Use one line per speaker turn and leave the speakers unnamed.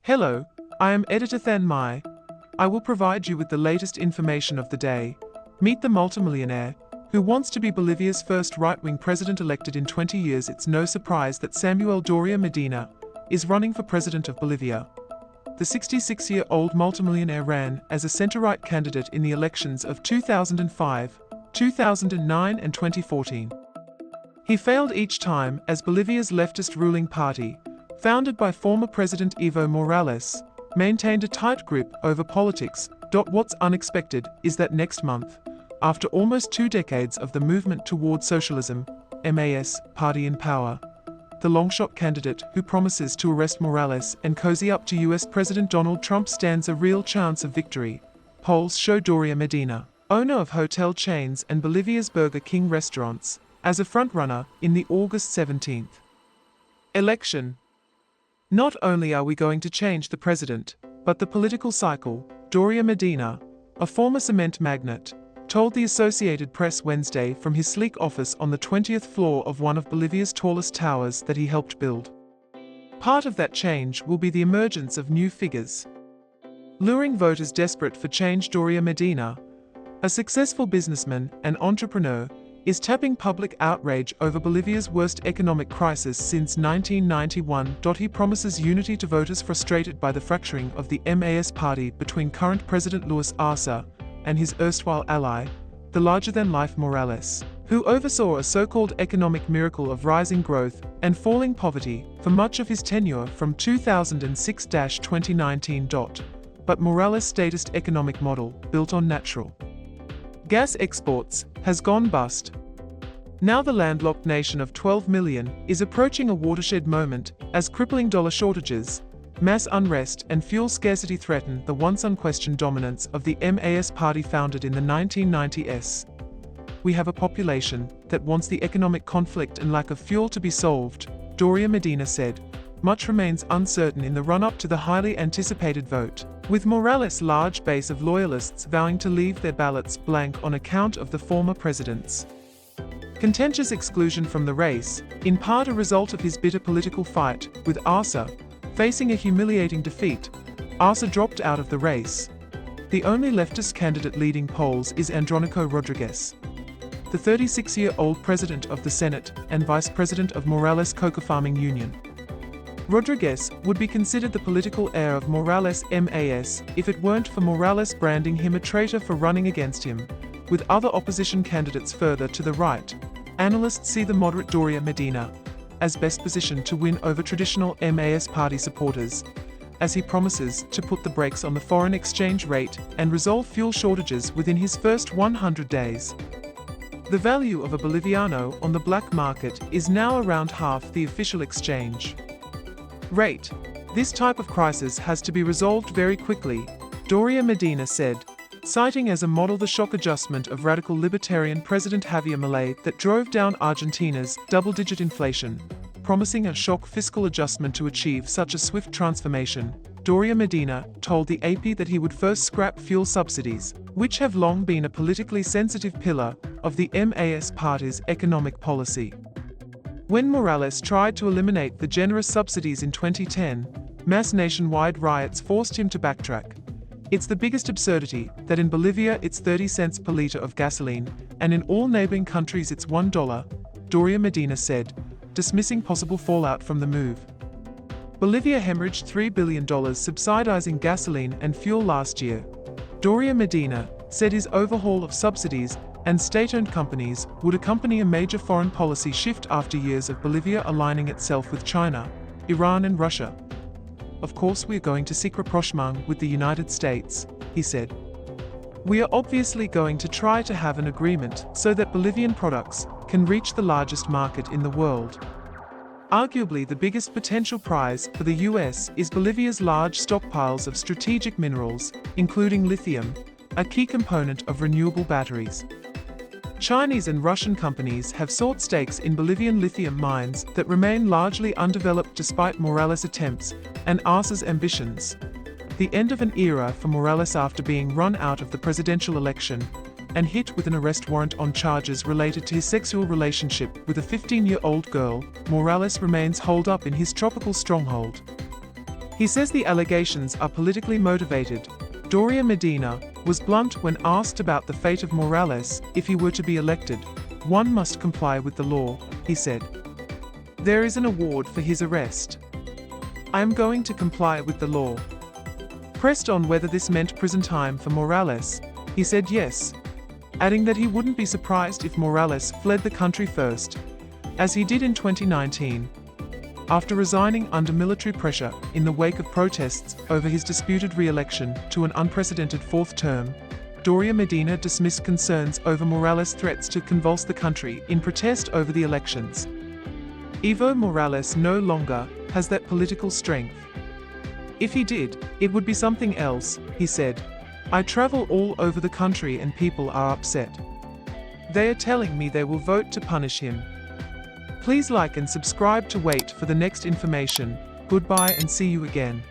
Hello, I am Editor Than Mai. I will provide you with the latest information of the day. Meet the multimillionaire, who wants to be Bolivia's first right-wing president elected in 20 years. It's no surprise that Samuel Doria Medina is running for president of Bolivia. The 66-year-old multimillionaire ran as a center-right candidate in the elections of 2005, 2009 and 2014. He failed each time as Bolivia's leftist ruling party, founded by former President Evo Morales, maintained a tight grip over politics. What's unexpected is that next month, after almost 2 decades of the movement towards socialism, MAS party in power, the longshot candidate who promises to arrest Morales and cozy up to US President Donald Trump stands a real chance of victory. Polls show Doria Medina, owner of hotel chains and Bolivia's Burger King restaurants, as a frontrunner in the August 17th election. Not only are we going to change the president, but the political cycle, Doria Medina, a former cement magnate, told the Associated Press Wednesday from his sleek office on the 20th floor of one of Bolivia's tallest towers that he helped build. Part of that change will be the emergence of new figures. Luring voters desperate for change. Doria Medina, a successful businessman and entrepreneur, is tapping public outrage over Bolivia's worst economic crisis since 1991. He promises unity to voters frustrated by the fracturing of the MAS party between current President Luis Arce and his erstwhile ally, the larger-than-life Morales, who oversaw a so-called economic miracle of rising growth and falling poverty for much of his tenure from 2006-2019. But Morales' statist economic model, built on natural gas exports, has gone bust. Now the landlocked nation of 12 million is approaching a watershed moment as crippling dollar shortages, mass unrest and fuel scarcity threaten the once unquestioned dominance of the MAS party founded in the 1990s. We have a population that wants the economic conflict and lack of fuel to be solved, Doria Medina said. Much remains uncertain in the run-up to the highly anticipated vote, with Morales' large base of loyalists vowing to leave their ballots blank on account of the former president's contentious exclusion from the race, in part a result of his bitter political fight with Arce. Facing a humiliating defeat, Arce dropped out of the race. The only leftist candidate leading polls is Andrónico Rodríguez, the 36-year-old president of the Senate and vice president of Morales' Coca Farming Union. Rodríguez would be considered the political heir of Morales' MAS if it weren't for Morales branding him a traitor for running against him, with other opposition candidates further to the right. Analysts see the moderate Doria Medina as best positioned to win over traditional MAS party supporters, as he promises to put the brakes on the foreign exchange rate and resolve fuel shortages within his first 100 days. The value of a Boliviano on the black market is now around half the official exchange rate. This type of crisis has to be resolved very quickly, Doria Medina said, citing as a model the shock adjustment of radical libertarian President Javier Milei that drove down Argentina's double-digit inflation. Promising a shock fiscal adjustment to achieve such a swift transformation, Doria Medina told the AP that he would first scrap fuel subsidies, which have long been a politically sensitive pillar of the MAS party's economic policy. When Morales tried to eliminate the generous subsidies in 2010, mass nationwide riots forced him to backtrack. It's the biggest absurdity that in Bolivia it's 30 cents per liter of gasoline, and in all neighboring countries it's $1, Doria Medina said, dismissing possible fallout from the move. Bolivia hemorrhaged $3 billion subsidizing gasoline and fuel last year. Doria Medina said his overhaul of subsidies and state-owned companies would accompany a major foreign policy shift after years of Bolivia aligning itself with China, Iran and Russia. Of course we are going to seek rapprochement with the United States, he said. We are obviously going to try to have an agreement so that Bolivian products can reach the largest market in the world. Arguably the biggest potential prize for the US is Bolivia's large stockpiles of strategic minerals, including lithium, a key component of renewable batteries. Chinese and Russian companies have sought stakes in Bolivian lithium mines that remain largely undeveloped despite Morales' attempts and Arce's ambitions. The end of an era for Morales after being run out of the presidential election and hit with an arrest warrant on charges related to his sexual relationship with a 15-year-old girl, Morales remains holed up in his tropical stronghold. He says the allegations are politically motivated. Doria Medina was blunt when asked about the fate of Morales if he were to be elected. One must comply with the law, he said. There is an award for his arrest. I am going to comply with the law. Pressed on whether this meant prison time for Morales, he said yes, adding that he wouldn't be surprised if Morales fled the country first, as he did in 2019. After resigning under military pressure in the wake of protests over his disputed re-election to an unprecedented fourth term, Doria Medina dismissed concerns over Morales' threats to convulse the country in protest over the elections. Evo Morales no longer has that political strength. If he did, it would be something else, he said. I travel all over the country and people are upset. They are telling me they will vote to punish him. Please like and subscribe to wait for the next information. Goodbye and see you again.